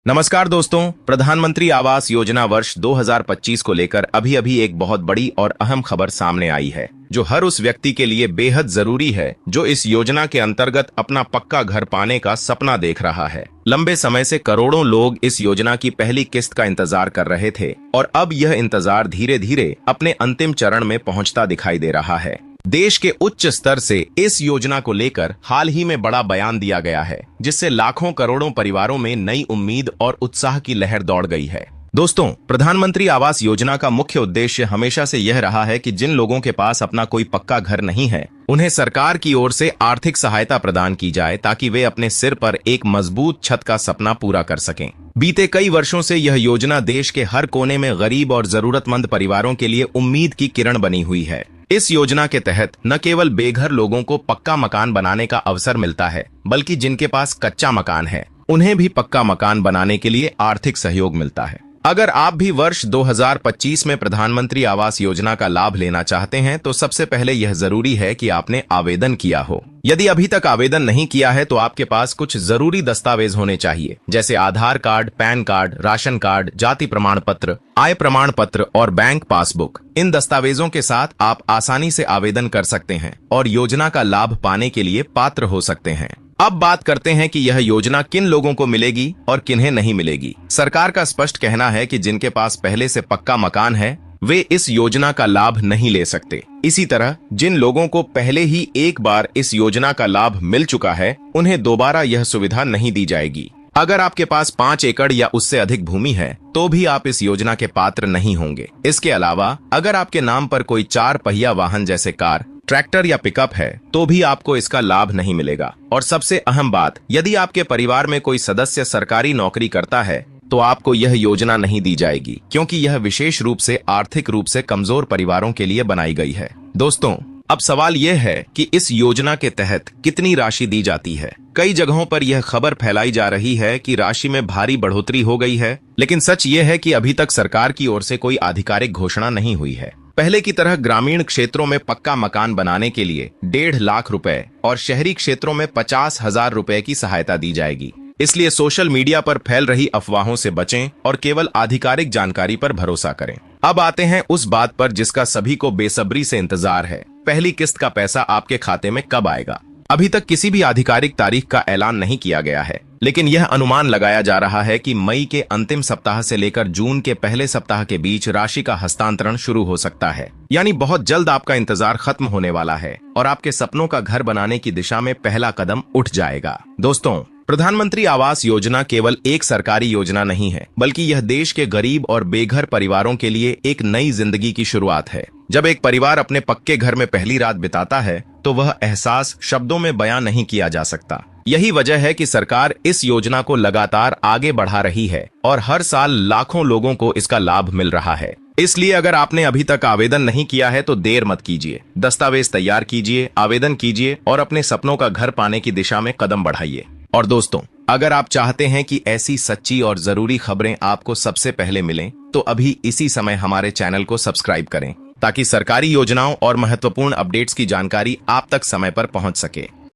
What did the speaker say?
नमस्कार दोस्तों, प्रधानमंत्री आवास योजना वर्ष 2025 को लेकर अभी एक बहुत बड़ी और अहम खबर सामने आई है, जो हर उस व्यक्ति के लिए बेहद जरूरी है जो इस योजना के अंतर्गत अपना पक्का घर पाने का सपना देख रहा है। लंबे समय से करोड़ों लोग इस योजना की पहली किस्त का इंतजार कर रहे थे और अब यह इंतजार धीरे धीरे अपने अंतिम चरण में पहुंचता दिखाई दे रहा है। देश के उच्च स्तर से इस योजना को लेकर हाल ही में बड़ा बयान दिया गया है, जिससे लाखों करोड़ों परिवारों में नई उम्मीद और उत्साह की लहर दौड़ गई है। दोस्तों, प्रधानमंत्री आवास योजना का मुख्य उद्देश्य हमेशा से यह रहा है कि जिन लोगों के पास अपना कोई पक्का घर नहीं है, उन्हें सरकार की ओर से आर्थिक सहायता प्रदान की जाए ताकि वे अपने सिर पर एक मजबूत छत का सपना पूरा कर सकें। बीते कई वर्षों से यह योजना देश के हर कोने में गरीब और जरूरतमंद परिवारों के लिए उम्मीद की किरण बनी हुई है। इस योजना के तहत न केवल बेघर लोगों को पक्का मकान बनाने का अवसर मिलता है, बल्कि जिनके पास कच्चा मकान है उन्हें भी पक्का मकान बनाने के लिए आर्थिक सहयोग मिलता है। अगर आप भी वर्ष 2025 में प्रधानमंत्री आवास योजना का लाभ लेना चाहते हैं तो सबसे पहले यह जरूरी है कि आपने आवेदन किया हो। यदि अभी तक आवेदन नहीं किया है तो आपके पास कुछ जरूरी दस्तावेज होने चाहिए, जैसे Aadhaar card, PAN card, ration card, जाति प्रमाण पत्र, आय प्रमाण पत्र और बैंक पासबुक। इन दस्तावेजों के साथ आप आसानी से आवेदन कर सकते हैं और योजना का लाभ पाने के लिए पात्र हो सकते हैं। अब बात करते हैं कि यह योजना किन लोगों को मिलेगी और किन्हें नहीं मिलेगी। सरकार का स्पष्ट कहना है कि जिनके पास पहले से पक्का मकान है वे इस योजना का लाभ नहीं ले सकते। इसी तरह जिन लोगों को पहले ही एक बार इस योजना का लाभ मिल चुका है उन्हें दोबारा यह सुविधा नहीं दी जाएगी। अगर आपके पास 5 एकड़ या उससे अधिक भूमि है तो भी आप इस योजना के पात्र नहीं होंगे। इसके अलावा अगर आपके नाम पर कोई 4 पहिया वाहन जैसे कार, ट्रैक्टर या पिकअप है तो भी आपको इसका लाभ नहीं मिलेगा। और सबसे अहम बात, यदि आपके परिवार में कोई सदस्य सरकारी नौकरी करता है तो आपको यह योजना नहीं दी जाएगी, क्योंकि यह विशेष रूप से आर्थिक रूप से कमजोर परिवारों के लिए बनाई गई है। दोस्तों, अब सवाल यह है कि इस योजना के तहत कितनी राशि दी जाती है। कई जगहों पर यह खबर फैलाई जा रही है कि राशि में भारी बढ़ोतरी हो गई है, लेकिन सच ये है कि अभी तक सरकार की ओर से कोई आधिकारिक घोषणा नहीं हुई है। पहले की तरह ग्रामीण क्षेत्रों में पक्का मकान बनाने के लिए 1.5 लाख रुपए और शहरी क्षेत्रों में 50,000 रुपए की सहायता दी जाएगी। इसलिए सोशल मीडिया पर फैल रही अफवाहों से बचें और केवल आधिकारिक जानकारी पर भरोसा करें। अब आते हैं उस बात पर जिसका सभी को बेसब्री से इंतजार है। पहली किस्त का पैसा आपके खाते में कब आएगा? अभी तक किसी भी आधिकारिक तारीख का ऐलान नहीं किया गया है, लेकिन यह अनुमान लगाया जा रहा है कि मई के अंतिम सप्ताह से लेकर जून के पहले सप्ताह के बीच राशि का हस्तांतरण शुरू हो सकता है। यानी बहुत जल्द आपका इंतजार खत्म होने वाला है और आपके सपनों का घर बनाने की दिशा में पहला कदम उठ जाएगा। दोस्तों, प्रधानमंत्री आवास योजना केवल एक सरकारी योजना नहीं है, बल्कि यह देश के गरीब और बेघर परिवारों के लिए एक नई जिंदगी की शुरुआत है। जब एक परिवार अपने पक्के घर में पहली रात बिताता है तो वह एहसास शब्दों में बयां नहीं किया जा सकता। यही वजह है कि सरकार इस योजना को लगातार आगे बढ़ा रही है और हर साल लाखों लोगों को इसका लाभ मिल रहा है। इसलिए अगर आपने अभी तक आवेदन नहीं किया है तो देर मत कीजिए। दस्तावेज तैयार कीजिए, आवेदन कीजिए और अपने सपनों का घर पाने की दिशा में कदम बढ़ाइए। और दोस्तों, अगर आप चाहते हैं कि ऐसी सच्ची और जरूरी खबरें आपको सबसे पहले मिलें, तो अभी इसी समय हमारे चैनल को सब्सक्राइब करें ताकि सरकारी योजनाओं और महत्वपूर्ण अपडेट्स की जानकारी आप तक समय पर पहुंच सके।